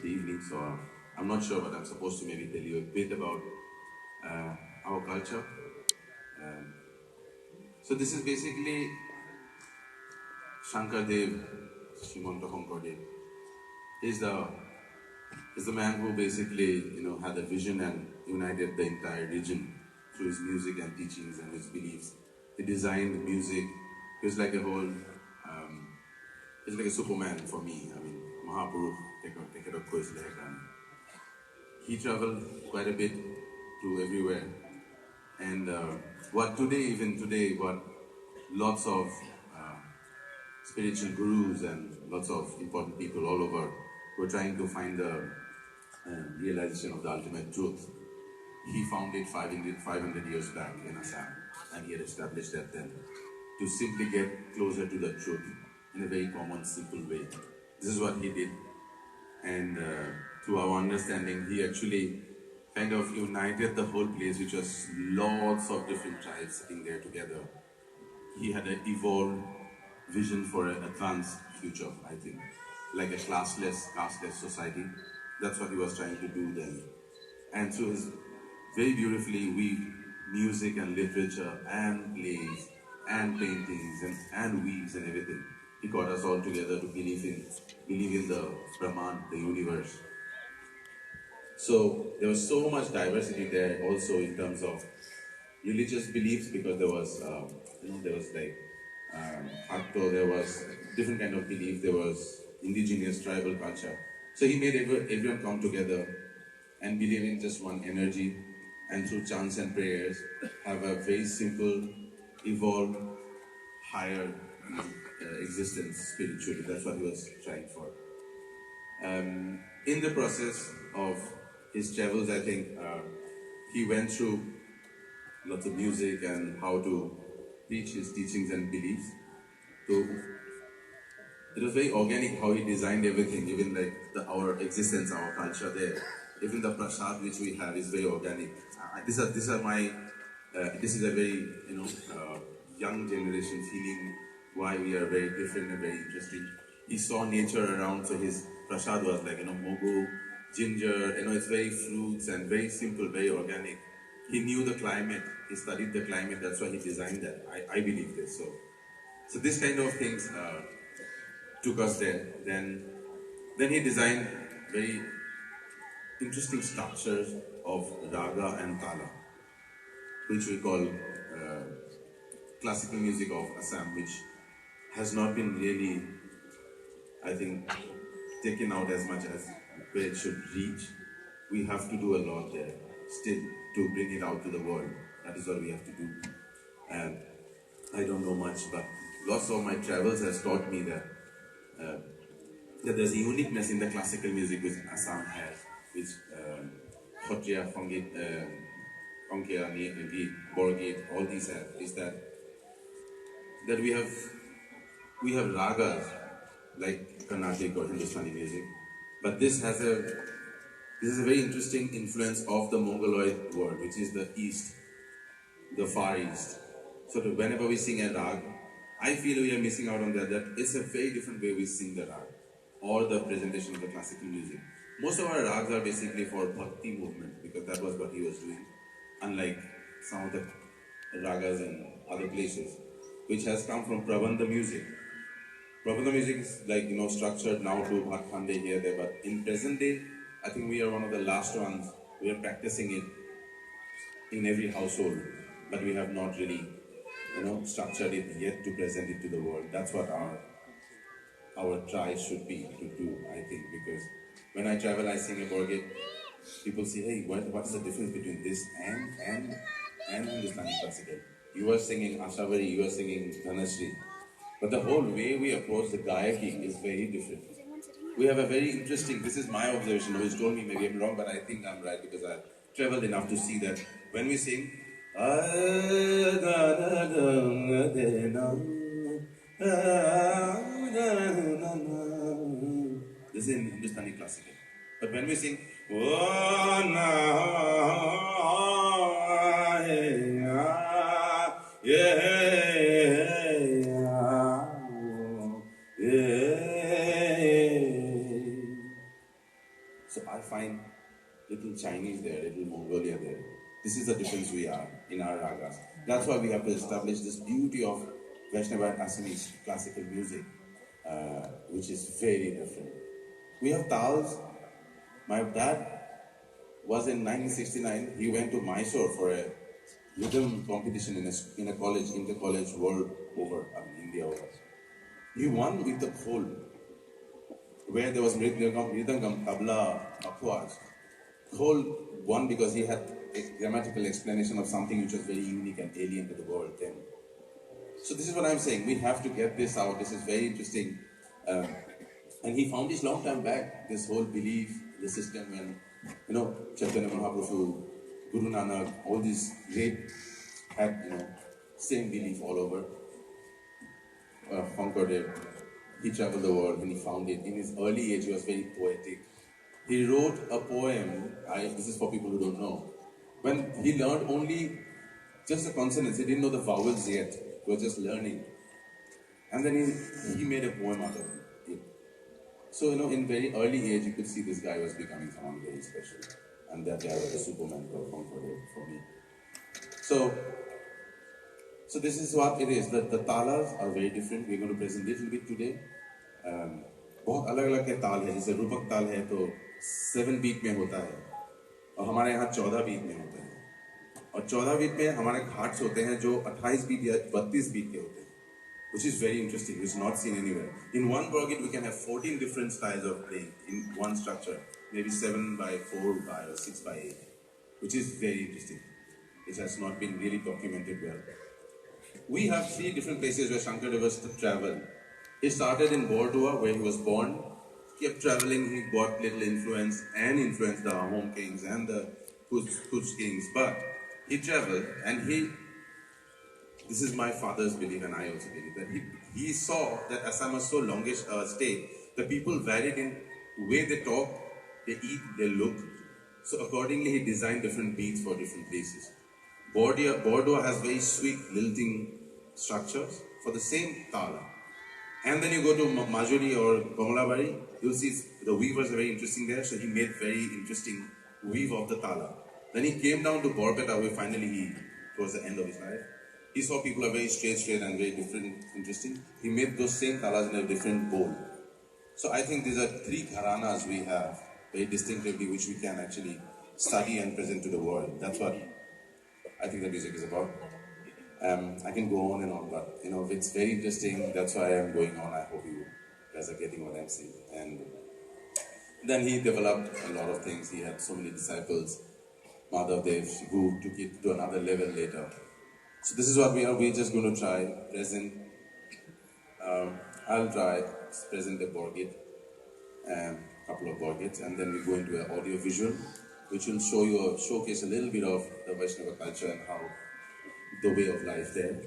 the evening, so I'm not sure, but I'm supposed to maybe tell you a bit about our culture. Um, so this is basically Shankar Dev, Shrimanta Dev. He's the He's the man who basically, had a vision and united the entire region through his music and teachings and his beliefs. He designed music. He was like a whole, he's like a Superman for me. I mean, Mahapurush, take it of course, he traveled quite a bit to everywhere. And even today, what lots of uh, spiritual gurus and lots of important people all over were trying to find the realization of the ultimate truth. He found it 500 years back in Assam, and he had established that then to simply get closer to the truth in a very common, simple way. This is what he did, and to our understanding, he actually kind of united the whole place, which was lots of different tribes sitting there together. He had an evolved vision for an advanced future, I think, like a classless, casteless society. That's what he was trying to do then. And through his very beautifully weaved music and literature and plays and paintings and weaves and everything, he got us all together to believe in the Brahman, the universe. So there was so much diversity there also in terms of religious beliefs because there was like Hakto, there was different kind of belief, there was indigenous tribal culture. So he made everyone come together and believe in just one energy and through chants and prayers have a very simple, evolved, higher existence spiritually. That's what he was trying for. In the process of his travels, I think he went through lots of music and how to teach his teachings and beliefs. So it was very organic how he designed everything, even like our existence, our culture there. Even the prasad which we have is very organic. This is a very young generation feeling why we are very different and very interesting. He saw nature around, so his prasad was like mogu, ginger. It's very fruits and very simple, very organic. He knew the climate. He studied the climate. That's why he designed that. I believe this. So this kind of things took us there. Then he designed very interesting structures of raga and tala, which we call classical music of Assam, which has not been really, I think, taken out as much as where it should reach. We have to do a lot there still to bring it out to the world. That is what we have to do. And I don't know much, but lots of my travels has taught me that there's a uniqueness in the classical music which Assam has, which Khotia, Fongit, Onkia, Git, Borgit, all these have, is that we have ragas like Carnatic or Hindustani music, but this is a very interesting influence of the Mongoloid world, which is the East, the Far East. So whenever we sing a rag, I feel we are missing out on that it's a very different way we sing the rag or the presentation of the classical music. Most of our rags are basically for bhakti movement because that was what he was doing, unlike some of the ragas in other places, which has come from Prabandha music. Prabandha music is like, structured now to Bhatkhande here, there, but in present day, I think we are one of the last ones. We are practicing it in every household, but we have not really, structured it yet to present it to the world. That's what our try should be to do, I think, because when I travel, I sing a Borgit. People say, hey, what is the difference between this and Hindustani classical? You are singing Ashavari, you are singing Dhanasri. But the whole way we approach the Gayaki is very different. We have a very interesting, this is my observation, who's told me maybe I'm wrong, but I think I'm right because I've traveled enough to see that when we sing, this is in Hindustani classical. But when we sing, oh, na, yeah, yeah. So I find little Chinese there, little Mongolia there. This is the difference we are in our ragas. That's why we have to establish this beauty of Vaishnava and Assamese classical music, which is very different. We have tals. My dad was in 1969. He went to Mysore for a rhythm competition in a college, inter-college world over, India over. He won with the whole, where there was Mridangam, Tabla, Apwaz. Whole won because he had a grammatical explanation of something which was very unique and alien to the world then. So this is what I'm saying. We have to get this out. This is very interesting. And he found this long time back, this whole belief, the system when, Chaitanya Mahaprabhu, Guru Nanak, all these great had, same belief all over. Fankadev, he traveled the world and he found it. In his early age, he was very poetic. He wrote a poem, this is for people who don't know. When he learned only just the consonants, he didn't know the vowels yet. He was just learning. And then he made a poem out of it. So, in very early age, you could see this guy was becoming someone very special. And that guy was a superman for me. So this is what it is. The talas are very different. We're going to present a little bit today. बहुत अलग अलग के ताल है. जैसे रूपक ताल है तो 7 बीट में होता है और हमारे यहाँ 14 बीट में होता है. और 14 बीट में हमारे घाट्स होते हैं जो 28 बीट या 32 बीट के होते हैं. Which is very interesting. It's not seen anywhere. In one Borgit, we can have 14 different styles of playing in one structure. Maybe 7 by 4 by or 6 by 8. Which is very interesting. It has not been really documented well. We have 3 different places where Shankardeva was to travel. He started in Bordeaux, where he was born. Kept traveling, he got little influence and influenced the Ahom kings and the Kuch kings. But he traveled and this is my father's belief and I also believe that he saw that Assam was so longish a state. The people varied in the way they talk, they eat, they look. So accordingly he designed different beats for different places. Bordeaux has very sweet lilting structures for the same tala. And then you go to Majuri or Komalabari, you'll see the weavers are very interesting there. So he made very interesting weave of the tala. Then he came down to Borpeta, where finally towards the end of his life, he saw people are very straight and very different, interesting. He made those same talas in a different bowl. So I think these are 3 gharanas we have, very distinctively, which we can actually study and present to the world. That's what I think the music is about. I can go on and on, but it's very interesting. That's why I'm going on. I hope you guys are getting what I'm saying. And then he developed a lot of things. He had so many disciples. Madhav Dev, who took it to another level later. So this is what we are. We're just going to try present. I'll try present a Borgit, couple of Borgits, and then we go into an audio visual, which will showcase a little bit of the Vaishnava culture and how the way of life there.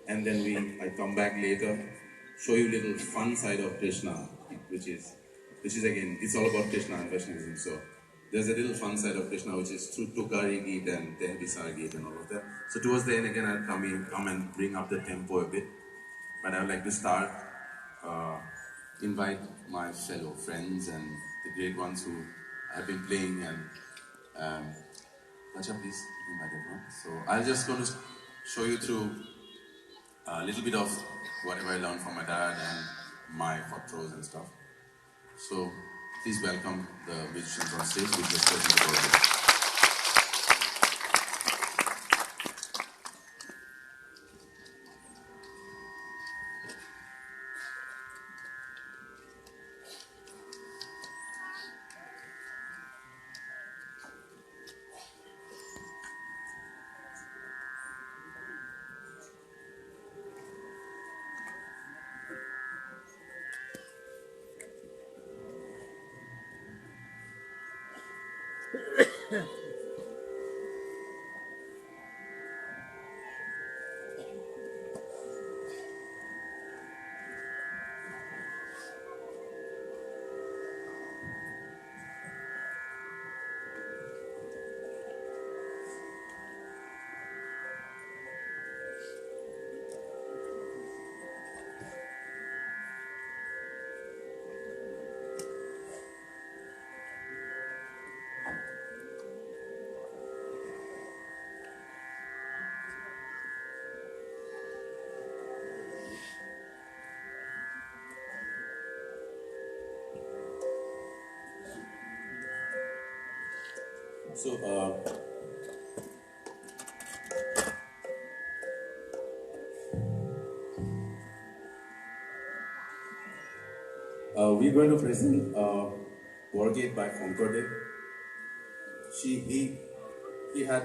And then I come back later, show you a little fun side of Krishna, which is again, it's all about Krishna and Vaishnavism. So there's a little fun side of Krishna, which is through Tukari Geet and Tehbisar Geet and all of that. So towards the end, again, I'll come and bring up the tempo a bit. But I would like to start, invite my fellow friends and the great ones who have been playing and Raja, please invite everyone. So I'm just going to show you through a little bit of whatever I learned from my dad and my hot throws and stuff. So please welcome the musicians on stage with just the So, we're going to present Wargate by Concorde. He had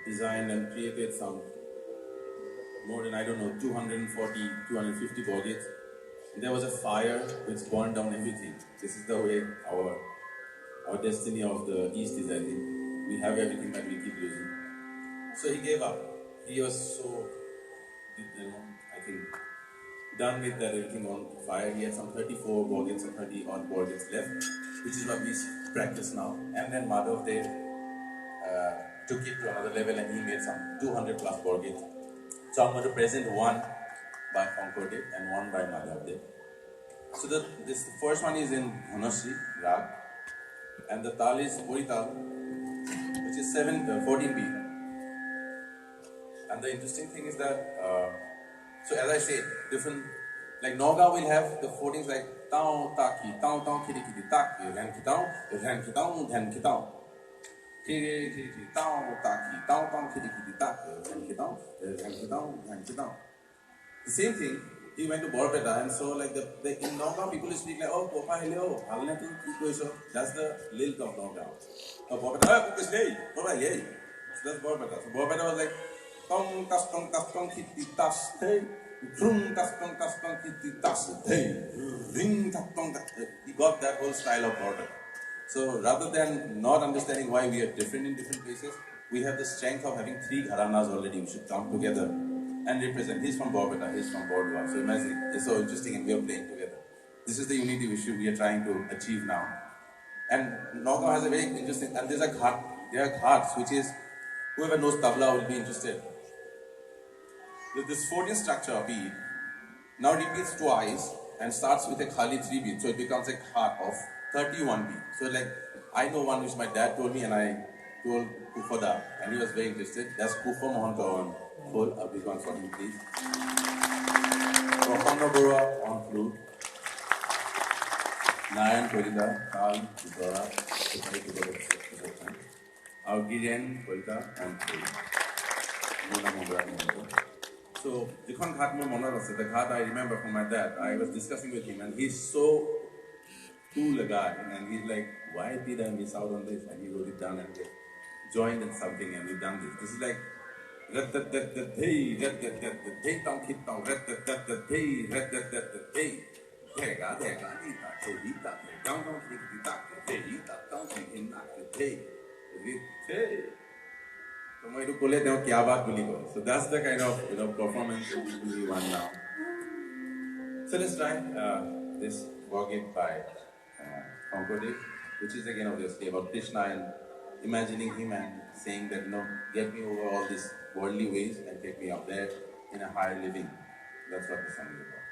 designed and created some more than, I don't know, 240, 250 Wargates. There was a fire which burned down everything. This is the way our destiny of the East is, I think. We have everything but we keep losing. So he gave up. He was so, I think, done with that everything on fire. He had some 34 Wargates or 30 odd Wargates left, which is what we practice now. And then Madhav Dev took it to another level and he made some 200 plus Wargates. So I'm going to present one by Concorde and one by Madhav Dev. So the first one is in Dhanasri Rag, and the tal is Ori tal, which is 14 beat. And the interesting thing is that, so as I said, different, like Naga will have the 14s like tao, taki, tao, tao, kiri, kiri, taki, ran, kitao, dhan, kitao. Kiri, kiri, kiri, tao, taki, tao, tao, kiri, kiri, taki, ran, kitao, dhan, kitao. The same thing, he went to Borpeta, and so like in Naga, people will speak like, oh, Popa, hello, halne tu, ki. That's the lilt of Naga. Oh, Borpeta, oh, Popa, hey, Popa, yay. So that's Borpeta. So Borpeta was like, tong, kiti, tas, hey, trum, kiti, tas, hey, ring, tong, he got that whole style of Borpeta. So rather than not understanding why we are different in different places, we have the strength of having three gharanas already. We should come together and represent. He's from Borpeta, he's from Bordua. So imagine, it's so interesting and we are playing together. This is the unity we are trying to achieve now. And Nagaon has a very interesting, and there's a ghat, there are ghats, which is, whoever knows tabla will be interested. This 14 structure beat now repeats twice and starts with a khali 3 beat. So it becomes a ghat of 31 beat. So like, I know one which my dad told me and I told Kufada and he was very interested. That's Kufa Mohan Kawan. Full, a big one for him, please. Prapanna Borua on flute. Nayan Kolida, Tal, Dora, Giren Kolida on flute. So, Jikon Ghat mein monar ase. The Ghat I remember from my dad. I was discussing with him and he's so cool a guy. And he's like, why did I miss out on this? And he wrote it down and joined in something and we've done this. This is like, so that's the kind of performance we want now. So let's try this Wargate by Concorde, which is again obviously about Krishna and imagining him and saying that, get me over all these worldly ways and take me up there in a higher living. That's what the song is about.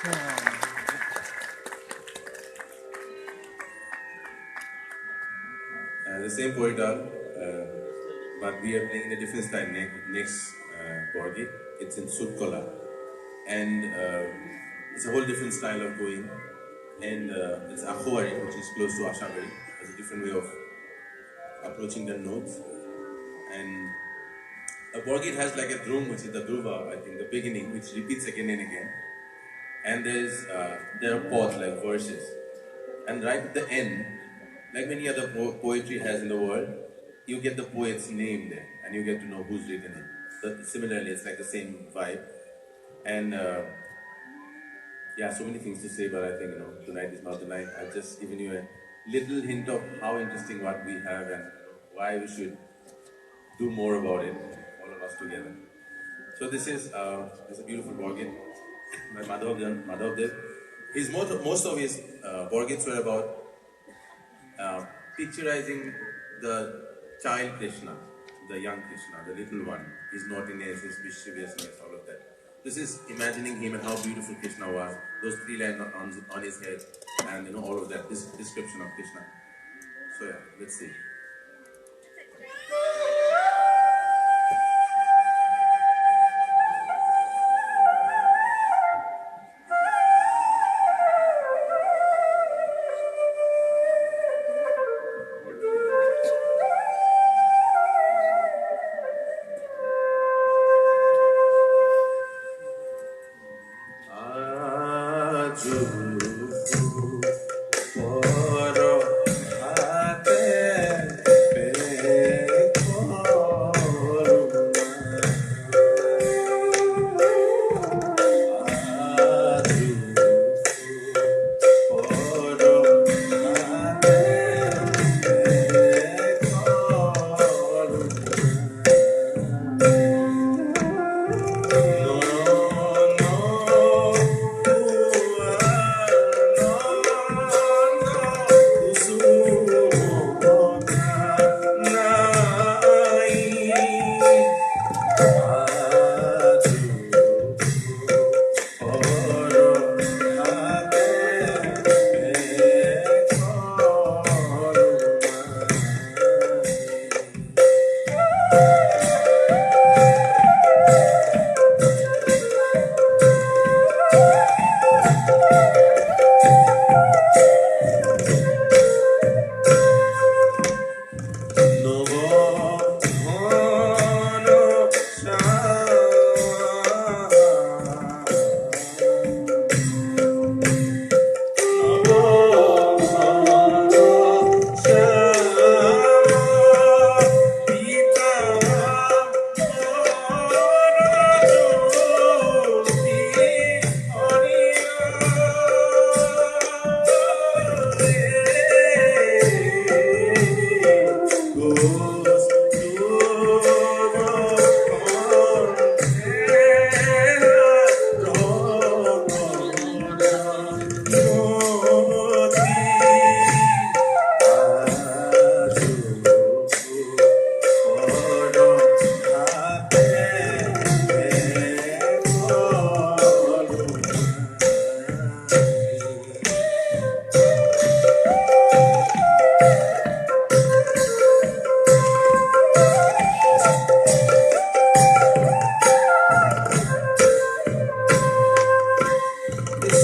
The same poet but we are playing in a different style next Borgit. It's in Surkola, and it's a whole different style of going. And it's Akhowari, which is close to Ashamari. It's a different way of approaching the notes. And a Borgit has like a dhrum, which is the dhruva, I think, the beginning, which repeats again and again. And there are pods like verses. And right at the end, like many other poetry has in the world, you get the poet's name there, and you get to know who's written it. So similarly, it's like the same vibe. And yeah, so many things to say, but I think tonight is not the night. I've just given you a little hint of how interesting what we have and why we should do more about it, all of us together. So this is a beautiful Borgit by Madhav Dev. Most of his Borgits were about picturizing the child Krishna, the young Krishna, the little one, his naughtiness, his mischievousness, all of that. This is imagining him and how beautiful Krishna was, those 3 lines on his head, and all of that, this description of Krishna. So yeah, let's see.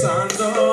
Sando